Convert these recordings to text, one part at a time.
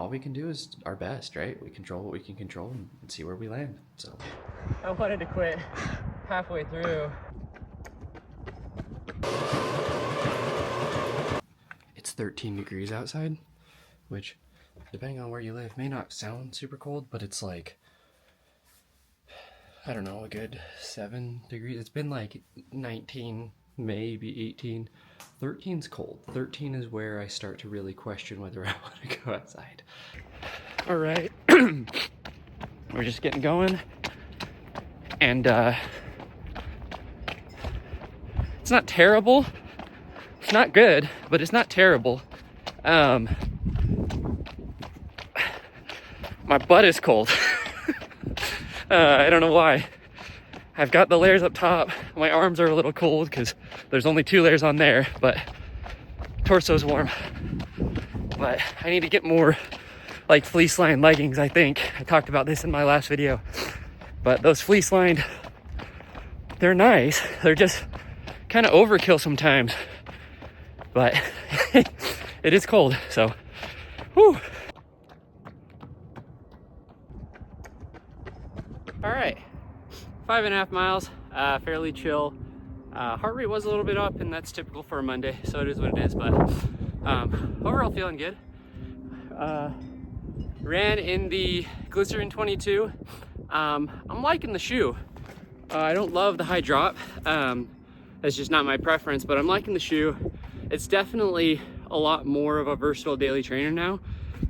all we can do is our best, right? We control what we can control and see where we land. So I wanted to quit halfway through. It's 13 degrees outside, which, depending on where you live, may not sound super cold, but it's like, I don't know, a good 7 degrees. It's been like 19, maybe 18. 13's cold. 13 is where I start to really question whether I want to go outside. All right, we're just getting going, and it's not terrible. It's not good, but it's not terrible. My butt is cold. I don't know why. I've got the layers up top. My arms are a little cold because there's only 2 layers on there, but torso's warm. But I need to get more like fleece lined leggings, I think. I talked about this in my last video. But those fleece lined, they're nice. They're just kind of overkill sometimes. But it is cold, so whew. All right, 5.5 miles, fairly chill. Heart rate was a little bit up, and that's typical for a Monday, so it is what it is, but overall feeling good. Ran in the Glycerin 22. I'm liking the shoe. I don't love the high drop. That's just not my preference, but I'm liking the shoe. It's definitely a lot more of a versatile daily trainer now.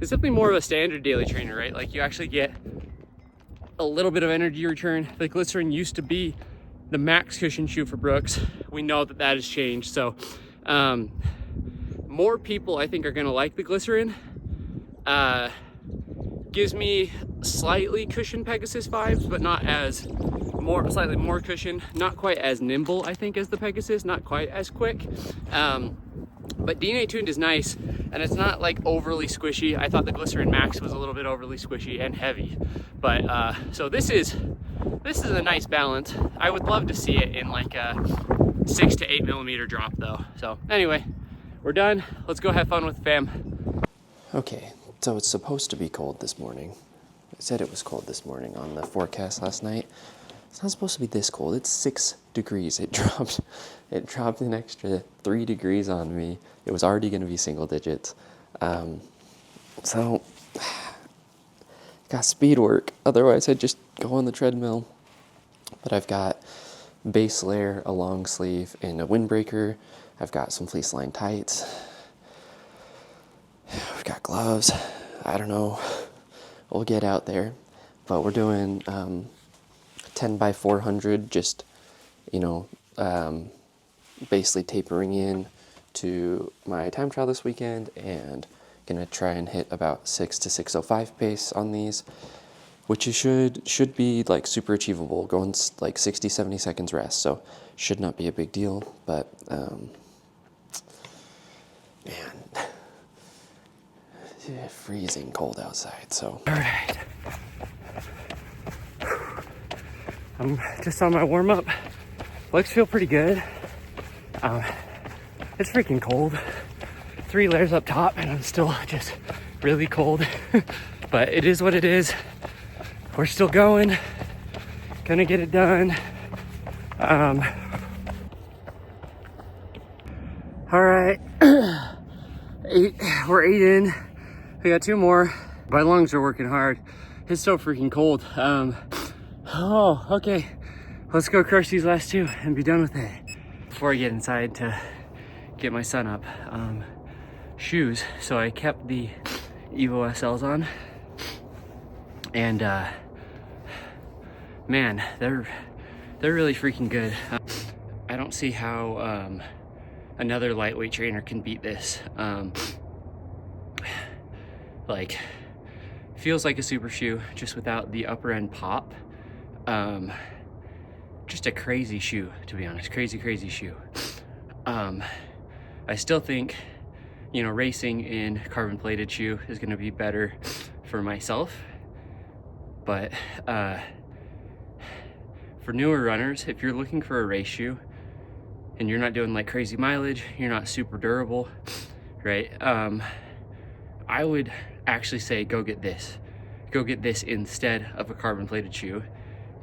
It's definitely more of a standard daily trainer, right? Like you actually get a little bit of energy return. The Glycerin used to be the max cushion shoe for Brooks. We know that that has changed. So more people I think are gonna like the Glycerin. Gives me slightly cushion Pegasus vibes, but not as slightly more cushion, not quite as nimble I think as the Pegasus, not quite as quick. But DNA tuned is nice, and it's not like overly squishy. I thought the Glycerin Max was a little bit overly squishy and heavy, but so this is a nice balance. I would love to see it in like a 6 to 8 millimeter drop though. So anyway, we're done. Let's go have fun with the fam. Okay, so it's supposed to be cold this morning. I said it was cold this morning on the forecast last night. It's not supposed to be this cold. It's 6 degrees. It dropped an extra 3 degrees on me. It was already going to be single digits. So got speed work. Otherwise I'd just go on the treadmill. But I've got base layer, a long sleeve, and a windbreaker. I've got some fleece lined tights. We've got gloves. I don't know. We'll get out there. But we're doing 10 by 400, just, you know, basically tapering in to my time trial this weekend, and gonna try and hit about 6 to 6:05 pace on these, which should be like super achievable, going like 60-70 seconds rest, so should not be a big deal. But man, it's freezing cold outside. So All right, I'm just on my warm-up. Legs feel pretty good. It's freaking cold. 3 layers up top and I'm still just really cold. But it is what it is. We're still going. Gonna get it done. All right. We're 8 in. We got 2 more. My lungs are working hard. It's so freaking cold. Oh, okay. Let's go crush these last 2 and be done with it. Before I get inside to get my son up, shoes. So I kept the Evo SLs on, and man, they're really freaking good. I don't see how another lightweight trainer can beat this. Like, feels like a super shoe, just without the upper end pop. Just a crazy shoe, to be honest. Crazy shoe. I still think, you know, racing in carbon plated shoe is going to be better for myself, but for newer runners, if you're looking for a race shoe and you're not doing like crazy mileage, you're not super durable, right? I would actually say, go get this instead of a carbon plated shoe,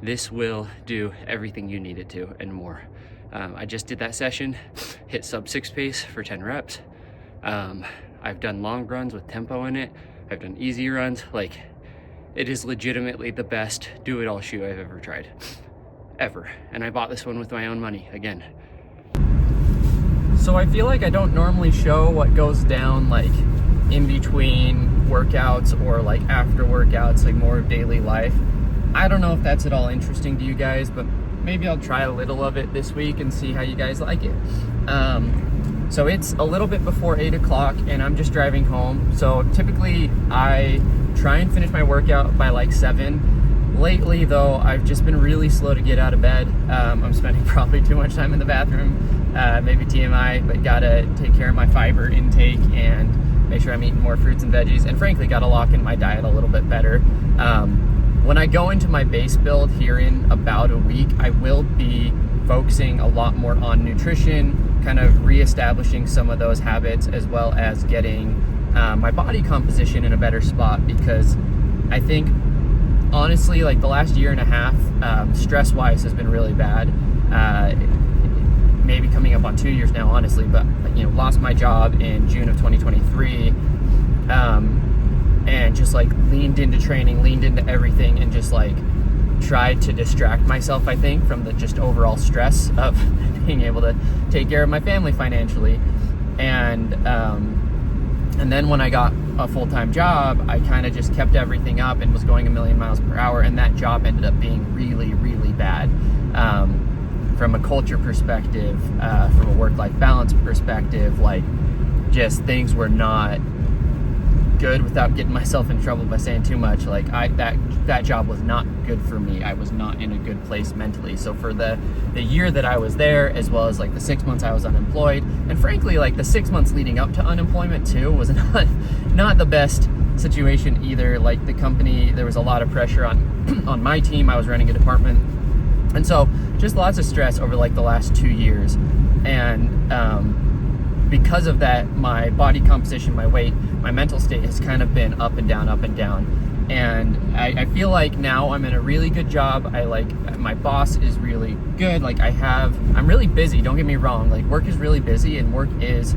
this will do everything you need it to and more. I just did that session, hit sub 6 pace for 10 reps. I've done long runs with tempo in it. I've done easy runs. Like, it is legitimately the best do-it-all shoe I've ever tried, ever. And I bought this one with my own money again. So I feel like I don't normally show what goes down like in between workouts or like after workouts, like more of daily life. I don't know if that's at all interesting to you guys, but maybe I'll try a little of it this week and see how you guys like it. So it's a little bit before 8 o'clock and I'm just driving home. So typically I try and finish my workout by like 7. Lately though, I've just been really slow to get out of bed. I'm spending probably too much time in the bathroom, maybe TMI, but gotta take care of my fiber intake and make sure I'm eating more fruits and veggies, and frankly gotta lock in my diet a little bit better. When I go into my base build here in about a week, I will be focusing a lot more on nutrition, kind of reestablishing some of those habits, as well as getting my body composition in a better spot, because I think honestly, like the last year and a half, stress-wise has been really bad. Maybe coming up on 2 years now, honestly, but you know, lost my job in June of 2023, and just like leaned into training, leaned into everything, and just like tried to distract myself, I think, from the just overall stress of being able to take care of my family financially. And then when I got a full-time job, I kind of just kept everything up and was going a million miles per hour, and that job ended up being really, really bad. From a culture perspective, from a work-life balance perspective, like just things were not good, without getting myself in trouble by saying too much. Like that job was not good for me. I was not in a good place mentally. So for the year that I was there, as well as like the 6 months I was unemployed, and frankly like the 6 months leading up to unemployment too, was not the best situation either. Like the company, there was a lot of pressure on my team. I was running a department, and so just lots of stress over like the last 2 years. And because of that, my body composition, my weight, my mental state has kind of been up and down, up and down. And I feel like now I'm in a really good job. My boss is really good. Like I'm really busy, don't get me wrong. Like work is really busy, and work is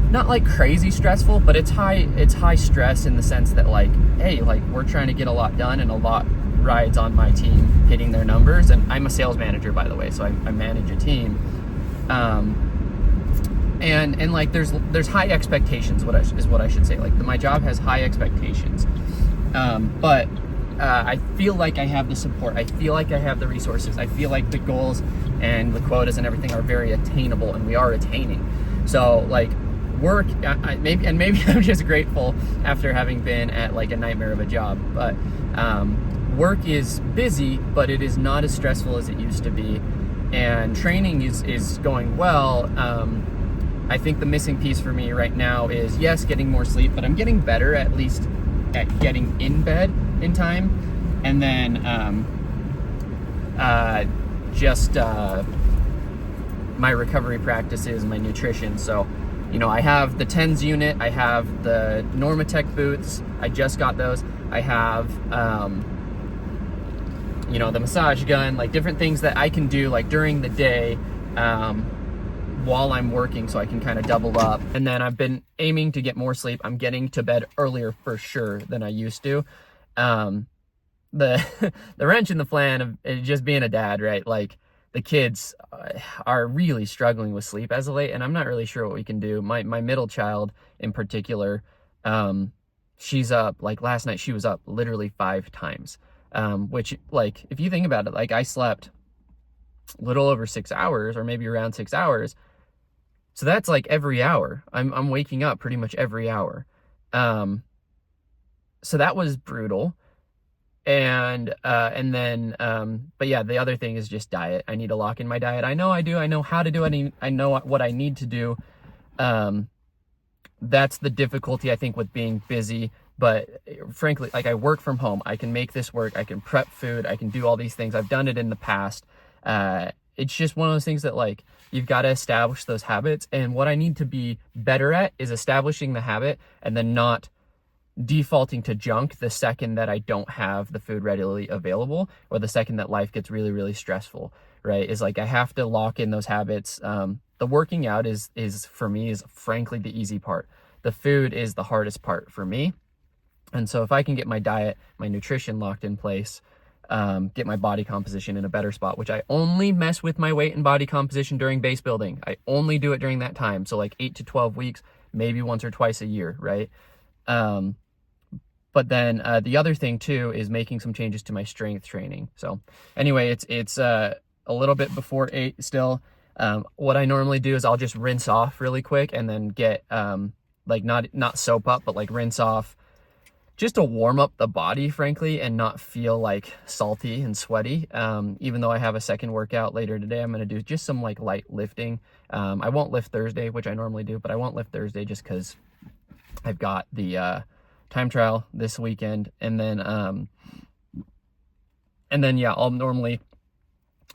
not like crazy stressful, but it's high stress in the sense that like, hey, like we're trying to get a lot done, and a lot rides on my team hitting their numbers. And I'm a sales manager, by the way, so I manage a team. And like there's high expectations, is what I should say. Like my job has high expectations, but I feel like I have the support. I feel like I have the resources. I feel like the goals and the quotas and everything are very attainable, and we are attaining. So like work, maybe I'm just grateful after having been at like a nightmare of a job. But work is busy, but it is not as stressful as it used to be, and training is going well. I think the missing piece for me right now is, yes, getting more sleep, but I'm getting better at least at getting in bed in time. And then my recovery practices, my nutrition. So, you know, I have the TENS unit, I have the Normatec boots, I just got those. I have, you know, the massage gun, like different things that I can do like during the day, while I'm working, so I can kind of double up. And then I've been aiming to get more sleep. I'm getting to bed earlier for sure than I used to. The wrench in the plan of just being a dad, right? Like the kids are really struggling with sleep as of late, and I'm not really sure what we can do. My middle child in particular, she's up, like last night she was up literally 5 times, which, like, if you think about it, like I slept a little over 6 hours, or maybe around 6 hours. So that's like every hour. I'm waking up pretty much every hour. So that was brutal. And then, but yeah, the other thing is just diet. I need to lock in my diet. I know I do. I know how to do it. I know what I need to do. That's the difficulty, I think, with being busy. But frankly, like I work from home. I can make this work. I can prep food. I can do all these things. I've done it in the past. It's just one of those things that like you've got to establish those habits. And what I need to be better at is establishing the habit and then not defaulting to junk the second that I don't have the food readily available, or the second that life gets really, really stressful, right? Is like I have to lock in those habits. The working out is for me is frankly the easy part. The food is the hardest part for me. And so if I can get my diet, my nutrition locked in place, get my body composition in a better spot, which I only mess with my weight and body composition during base building. I only do it during that time. So like 8 to 12 weeks, maybe once or twice a year, right? But then the other thing too is making some changes to my strength training. So anyway, it's a little bit before 8 still. What I normally do is I'll just rinse off really quick and then get like not soap up, but like rinse off, just to warm up the body, frankly, and not feel like salty and sweaty. Even though I have a second workout later today, I'm going to do just some like light lifting. I won't lift Thursday, which I normally do, but I won't lift Thursday just because I've got the time trial this weekend. And then yeah, I'll normally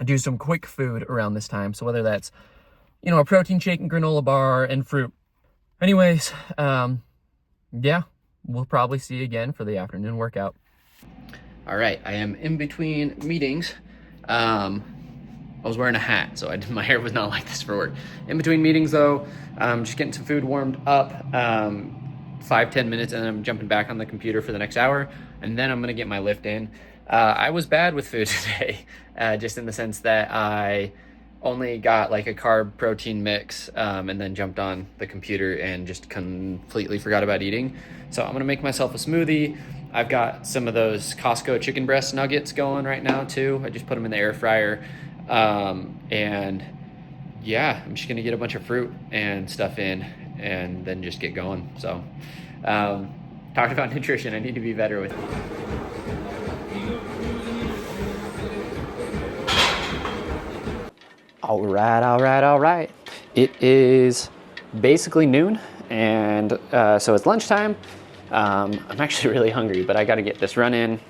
do some quick food around this time. So whether that's, you know, a protein shake and granola bar and fruit. Anyways, yeah. We'll probably see you again for the afternoon workout. All right, I am in between meetings. I was wearing a hat, so my hair was not like this for work. In between meetings though, just getting some food warmed up, 5-10 minutes, and then I'm jumping back on the computer for the next hour, and then I'm gonna get my lift in. I was bad with food today, just in the sense that I only got like a carb protein mix, and then jumped on the computer and just completely forgot about eating. So I'm gonna make myself a smoothie. I've got some of those Costco chicken breast nuggets going right now too. I just put them in the air fryer. And yeah, I'm just gonna get a bunch of fruit and stuff in and then just get going. So talked about nutrition. I need to be better with it. All right. It is basically noon, and so it's lunchtime. I'm actually really hungry, but I got to get this run in.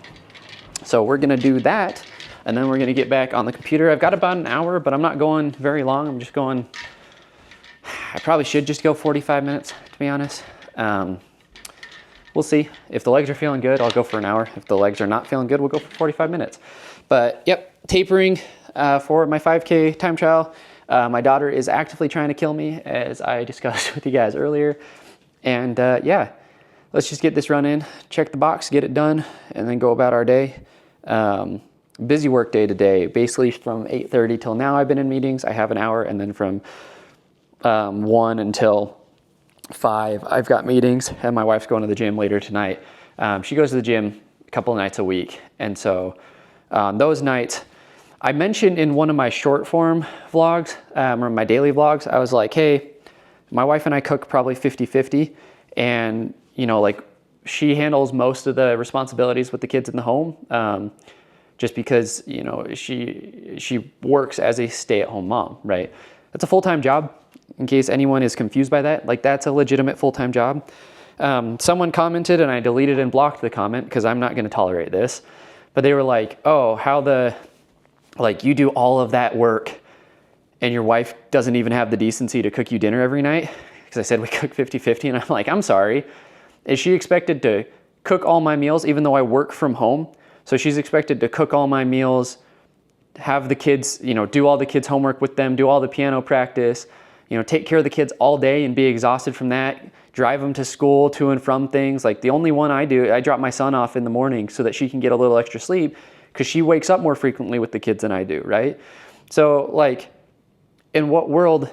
So we're gonna do that, and then we're gonna get back on the computer. I've got about an hour, but I'm not going very long. I'm just going, I probably should just go 45 minutes, to be honest. We'll see. If the legs are feeling good, I'll go for an hour. If the legs are not feeling good, we'll go for 45 minutes. But yep, tapering for my 5K time trial. My daughter is actively trying to kill me, as I discussed with you guys earlier. And yeah, let's just get this run in, check the box, get it done, and then go about our day. Busy work day today. Basically from 8:30 till now I've been in meetings. I have an hour, and then from 1 until 5 I've got meetings, and my wife's going to the gym later tonight. She goes to the gym a couple of nights a week, and so those nights, I mentioned in one of my short form vlogs, or my daily vlogs, I was like, hey, my wife and I cook probably 50-50, and you know, like, she handles most of the responsibilities with the kids in the home, just because, you know, she works as a stay-at-home mom, right? That's a full-time job, in case anyone is confused by that. Like, that's a legitimate full-time job. Someone commented, and I deleted and blocked the comment because I'm not going to tolerate this, but they were like, oh, like, you do all of that work and your wife doesn't even have the decency to cook you dinner every night? Because I said we cook 50-50, and I'm like, I'm sorry. Is she expected to cook all my meals even though I work from home? So she's expected to cook all my meals, have the kids, you know, do all the kids' homework with them, do all the piano practice, you know, take care of the kids all day and be exhausted from that, drive them to school, to and from things. Like, the only one I do, I drop my son off in the morning so that she can get a little extra sleep, because she wakes up more frequently with the kids than I do, right? So, like, in what world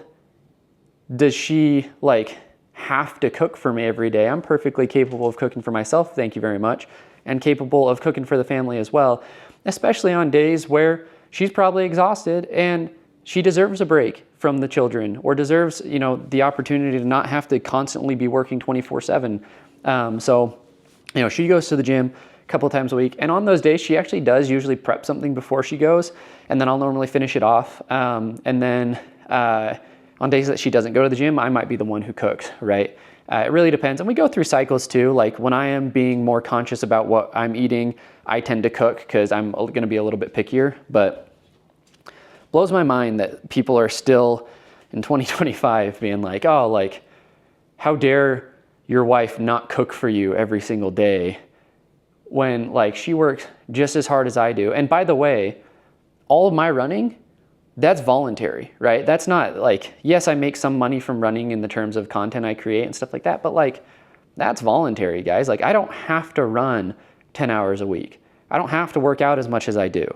does she, like, have to cook for me every day? I'm perfectly capable of cooking for myself, thank you very much, and capable of cooking for the family as well, especially on days where she's probably exhausted and she deserves a break from the children, or deserves, you know, the opportunity to not have to constantly be working 24/7. So, you know, she goes to the gym a couple of times a week, and on those days she actually does usually prep something before she goes, and then I'll normally finish it off. And then on days that she doesn't go to the gym, I might be the one who cooks, right? It really depends. And we go through cycles too. Like, when I am being more conscious about what I'm eating, I tend to cook because I'm going to be a little bit pickier. But blows my mind that people are still in 2025 being like, oh, like, how dare your wife not cook for you every single day when like she works just as hard as I do. And by the way, all of my running, that's voluntary, right? That's not like, yes, I make some money from running in the terms of content I create and stuff like that, but like, that's voluntary, guys. Like, I don't have to run 10 hours a week. I don't have to work out as much as I do,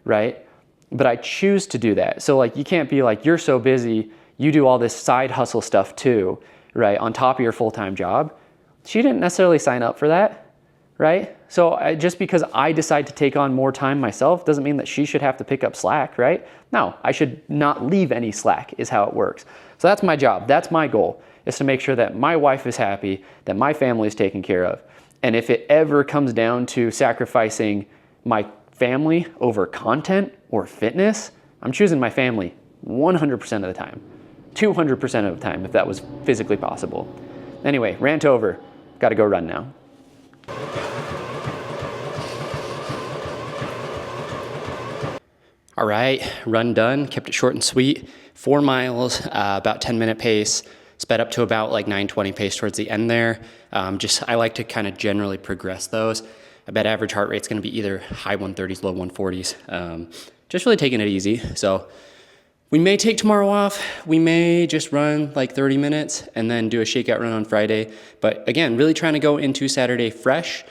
right? But I choose to do that. So like, you can't be like, you're so busy, you do all this side hustle stuff too, right? On top of your full-time job. She didn't necessarily sign up for that, right? So just because I decide to take on more time myself doesn't mean that she should have to pick up slack, right? No, I should not leave any slack is how it works. So that's my job. That's my goal, is to make sure that my wife is happy, that my family is taken care of. And if it ever comes down to sacrificing my family over content or fitness, I'm choosing my family 100% of the time, 200% of the time, if that was physically possible. Anyway, rant over. Got to go run now. All right, run done. Kept it short and sweet. 4 miles, about 10-minute pace. Sped up to about like 9:20 pace towards the end there. I like to kind of generally progress those. I bet average heart rate's going to be either high 130s, low 140s. Just really taking it easy. So we may take tomorrow off. We may just run like 30 minutes and then do a shakeout run on Friday. But again, really trying to go into Saturday fresh.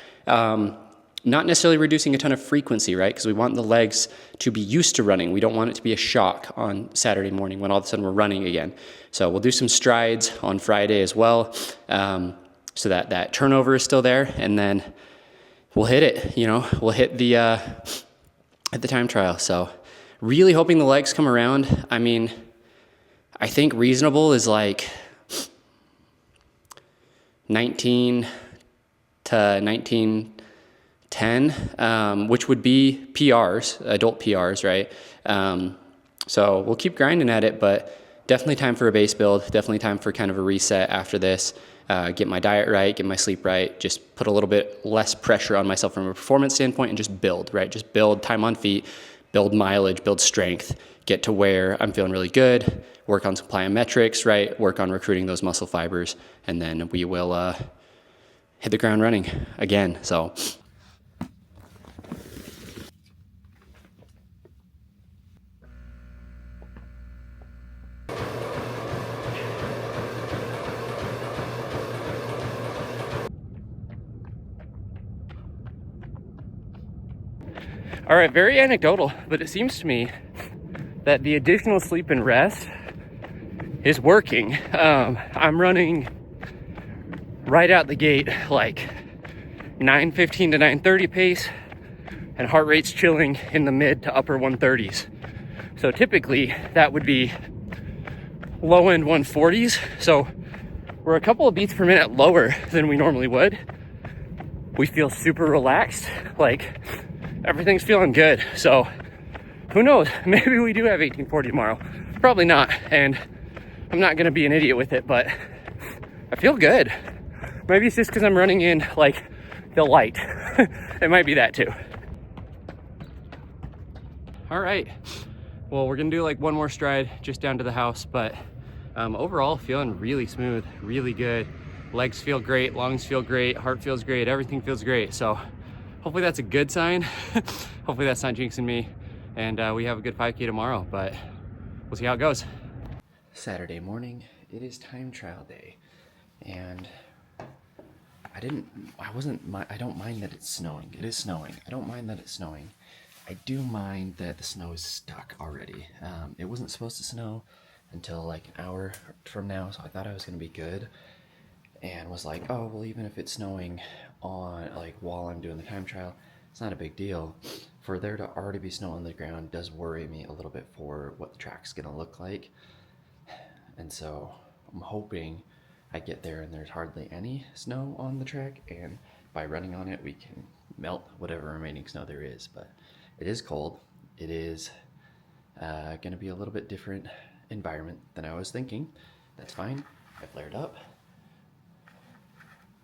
Not necessarily reducing a ton of frequency, right? Because we want the legs to be used to running. We don't want it to be a shock on Saturday morning when all of a sudden we're running again. So we'll do some strides on Friday as well, so that turnover is still there, and then we'll hit it. We'll hit the time trial. So really hoping the legs come around. I mean, I think reasonable is like 19 to 19:10, which would be PRs, adult PRs, right? So we'll keep grinding at it, but definitely time for a base build, definitely time for kind of a reset after this, get my diet right, get my sleep right, just put a little bit less pressure on myself from a performance standpoint and just build, right? Just build time on feet, build mileage, build strength, get to where I'm feeling really good, work on some plyometrics, right? Work on recruiting those muscle fibers, and then we will hit the ground running again. So all right, very anecdotal, but it seems to me that the additional sleep and rest is working. I'm running right out the gate, like 9:15 to 9:30 pace, and heart rate's chilling in the mid to upper 130s. So typically that would be low end 140s. So we're a couple of beats per minute lower than we normally would. We feel super relaxed, like everything's feeling good. So who knows, maybe we do have 1840 tomorrow. Probably not, and I'm not gonna be an idiot with it, but I feel good. Maybe it's just because I'm running in like the light. It might be that too. All right, well, we're gonna do like one more stride just down to the house, but overall feeling really smooth, really good. Legs feel great, lungs feel great, heart feels great, everything feels great. So hopefully that's a good sign. Hopefully that's not jinxing me, and we have a good 5K tomorrow, but we'll see how it goes. Saturday morning, it is time trial day, and I don't mind that it's snowing. It is snowing. I don't mind that it's snowing. I do mind that the snow is stuck already. It wasn't supposed to snow until like an hour from now, so I thought I was gonna be good, and was like, oh, well, even if it's snowing on like while I'm doing the time trial, it's not a big deal. For there to already be snow on the ground does worry me a little bit for what the track's gonna look like. And so I'm hoping I get there and there's hardly any snow on the track, and by running on it we can melt whatever remaining snow there is. But it is cold. It is gonna be a little bit different environment than I was thinking. That's fine. I flared up.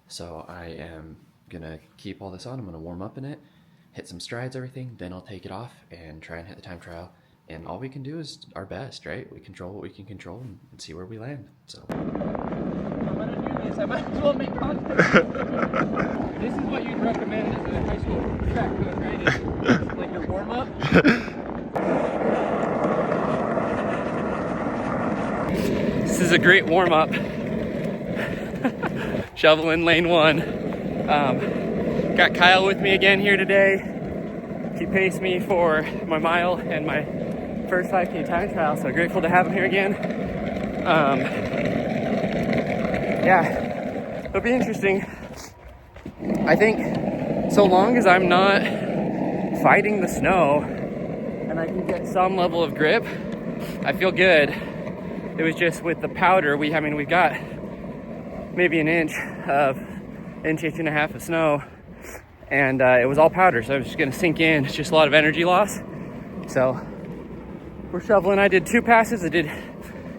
So I am gonna keep all this on. I'm gonna warm up in it, hit some strides, everything, then I'll take it off and try and hit the time trial. And all we can do is our best, right? We control what we can control and see where we land. So I'm gonna do obvious. I might as well make content. This is what you'd recommend as a high school track coach, right? It's like your warm-up. This is a great warm-up. Shoveling lane 1. Got Kyle with me again here today. He paced me for my mile and my first 5K time trial, so grateful to have him here again. Yeah, it'll be interesting. I think so long as I'm not fighting the snow and I can get some level of grip, I feel good. It was just with the powder, we've got maybe an inch and a half of snow, and it was all powder, so it was just gonna sink in. It's just a lot of energy loss. So we're shoveling. I did 2 passes. I did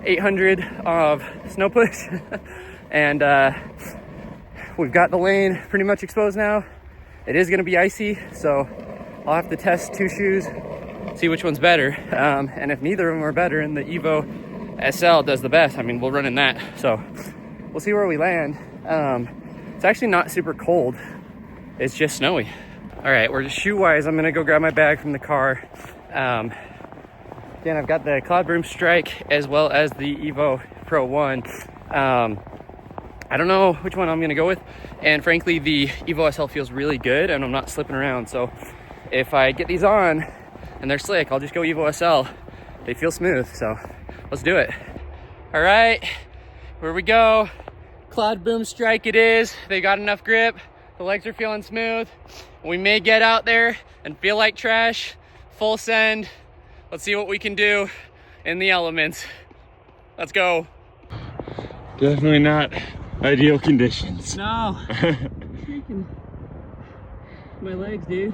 800 of snow push, and we've got the lane pretty much exposed now. It is gonna be icy, so I'll have to test 2 shoes, see which one's better, and if neither of them are better and the Evo SL does the best, we'll run in that. So we'll see where we land. It's actually not super cold. It's just snowy. All right, we're just shoe-wise. I'm gonna go grab my bag from the car. Again, I've got the Cloudboom Strike as well as the Evo Pro 1. I don't know which one I'm gonna go with. And frankly, the Evo SL feels really good and I'm not slipping around. So if I get these on and they're slick, I'll just go Evo SL. They feel smooth, so let's do it. All right, here we go. Cloudboom Strike it is. They got enough grip. The legs are feeling smooth. We may get out there and feel like trash. Full send. Let's see what we can do in the elements. Let's go. Definitely not ideal conditions. No. Freaking my legs, dude.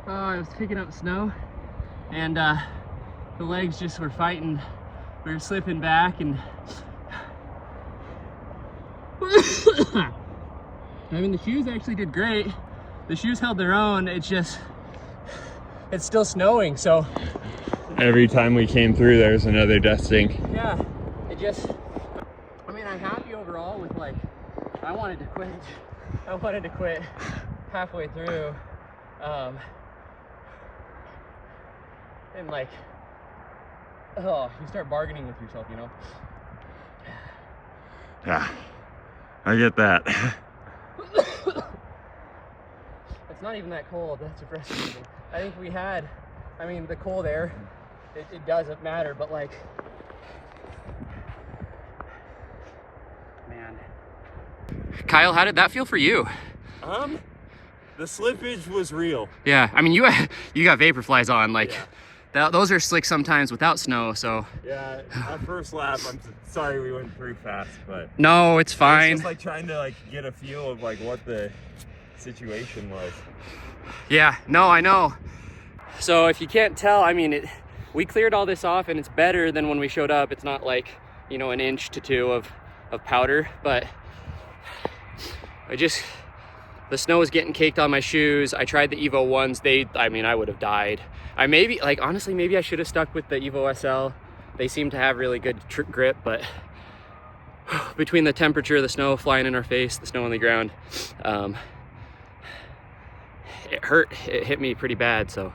Oh, I was picking up snow and the legs just were fighting. We were slipping back and the shoes actually did great. The shoes held their own. It's still snowing, so every time we came through there's another dusting. yeah, I'm happy overall with I wanted to quit halfway through, and you start bargaining with yourself, you know. Yeah, I get that. It's not even that cold. That's frustrating. I think we had, the cold air, it doesn't matter, but man. Kyle, how did that feel for you? The slippage was real. Yeah, you got vapor flies on, those are slick sometimes without snow, so. Yeah, that first lap, I'm sorry we went through fast, but. No, it's fine. It's just trying to get a feel of what the situation was. Yeah, no, I know. So if you can't tell, we cleared all this off and it's better than when we showed up. It's not an inch to 2 of powder, but the snow was getting caked on my shoes. I tried the Evo ones. I would have died. Honestly, maybe I should have stuck with the Evo SL. They seem to have really good grip, but between the temperature, the snow flying in our face, the snow on the ground, it hurt. It hit me pretty bad. So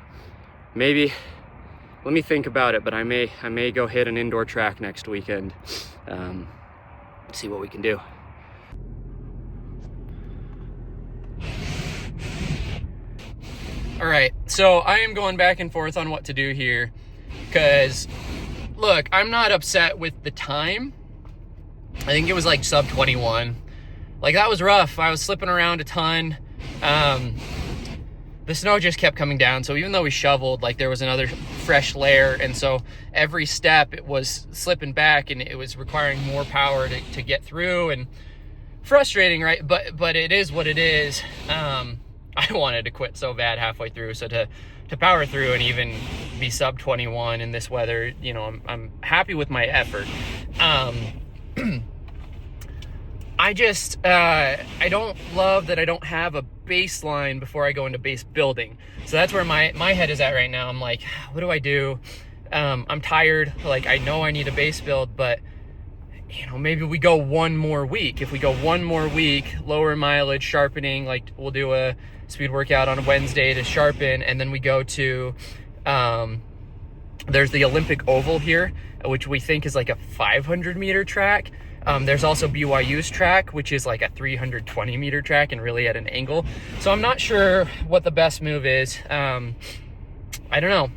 maybe, let me think about it, but I may go hit an indoor track next weekend, see what we can do. All right, so I am going back and forth on what to do here, because look, I'm not upset with the time. I think it was sub 21. That was rough. I was slipping around a ton. The snow just kept coming down, so even though we shoveled, there was another fresh layer, and so every step it was slipping back and it was requiring more power to get through, and frustrating, right? But it is what it is. I wanted to quit so bad halfway through, so to power through and even be sub 21 in this weather, I'm happy with my effort. I don't love that I don't have a baseline before I go into base building. So that's where my head is at right now. I'm what do I do? I'm tired. Like, I know I need a base build, but you know, maybe we go one more week. If we go one more week, lower mileage, sharpening, like we'll do a speed workout on a Wednesday to sharpen, and then we go to, there's the Olympic Oval here, which we think is like a 500 meter track. There's also BYU's track, which is like a 320 meter track and really at an angle. So I'm not sure what the best move is. I don't know.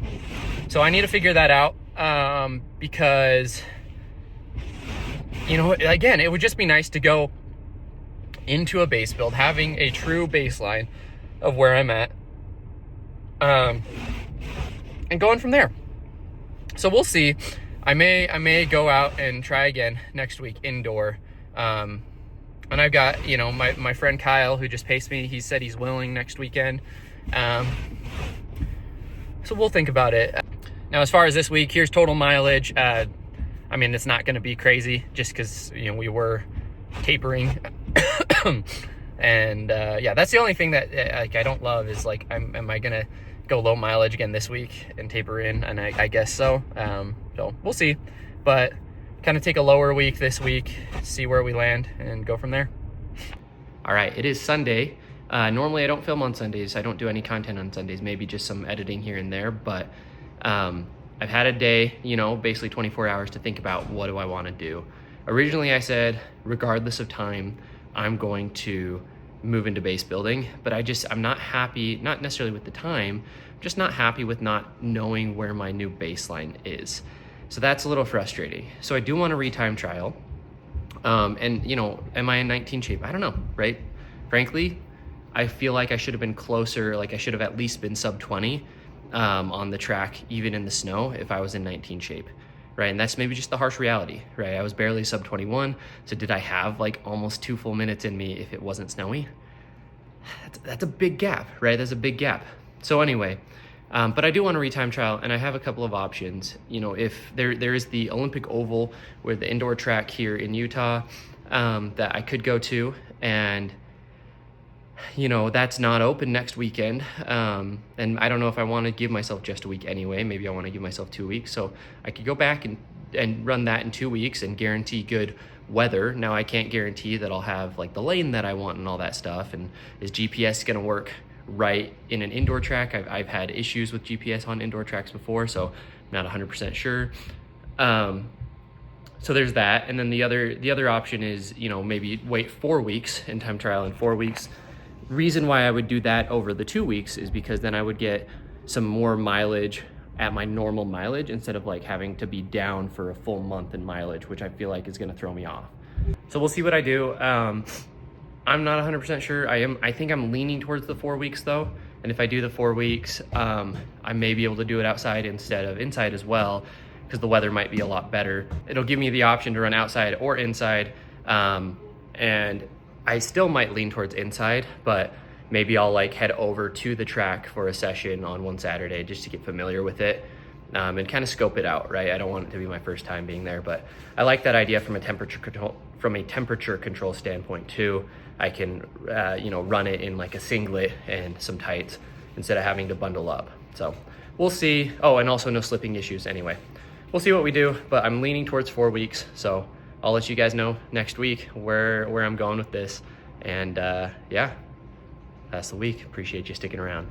So I need to figure that out, because, you know, again, it would just be nice to go into a base build, having a true baseline of where I'm at, and going from there. So we'll see. I may go out and try again next week indoor. And I've got, you know, my friend Kyle, who just paced me, he said he's willing next weekend. So we'll think about it. Now, as far as this week, here's total mileage. I mean, it's not going to be crazy just because, you know, we were tapering. And yeah, that's the only thing that like I don't love is like, am I going to go low mileage again this week and taper in? And I guess so. So we'll see. But kind of take a lower week this week, see where we land, and go from there. All right, it is Sunday. Normally I don't film on Sundays. I don't do any content on Sundays, maybe just some editing here and there. But I've had a day, you know, basically 24 hours to think about what do I want to do. Originally I said, regardless of time, I'm going to move into base building, but I'm not happy, not necessarily with the time, just not happy with not knowing where my new baseline is. So that's a little frustrating. So I do want a retime trial. And you know, am I in 19 shape? I don't know, right? Frankly, I feel like I should have been closer, like I should have at least been sub 20 on the track, even in the snow, if I was in 19 shape, right? And that's maybe just the harsh reality, right? I was barely sub 21. So did I have like almost 2 full minutes in me if it wasn't snowy? That's a big gap, right? That's a big gap. So anyway, but I do want a retime trial, and I have a couple of options. You know, if there is the Olympic Oval, where the indoor track here in Utah, that I could go to, and you know, that's not open next weekend. And I don't know if I want to give myself just a week anyway. Maybe I want to give myself 2 weeks. So I could go back and run that in 2 weeks and guarantee good weather. Now I can't guarantee that I'll have like the lane that I want and all that stuff. And is GPS going to work right in an indoor track? I've had issues with GPS on indoor tracks before, so I'm not 100% sure. So there's that. And then the other option is, you know, maybe wait 4 weeks and time trial in 4 weeks. Reason why I would do that over the 2 weeks is because then I would get some more mileage at my normal mileage instead of like having to be down for a full month in mileage, which I feel like is going to throw me off. So we'll see what I do. I'm not 100% sure. I think I'm leaning towards the 4 weeks though. And if I do the 4 weeks, I may be able to do it outside instead of inside as well, because the weather might be a lot better. It'll give me the option to run outside or inside. And I still might lean towards inside, but maybe I'll like head over to the track for a session on one Saturday just to get familiar with it, and kind of scope it out, right? I don't want it to be my first time being there, but I like that idea from a temperature control standpoint too. I can, you know, run it in like a singlet and some tights instead of having to bundle up. So we'll see. Oh, and also no slipping issues anyway. We'll see what we do, but I'm leaning towards 4 weeks. So I'll let you guys know next week where I'm going with this. And yeah, that's the week. Appreciate you sticking around.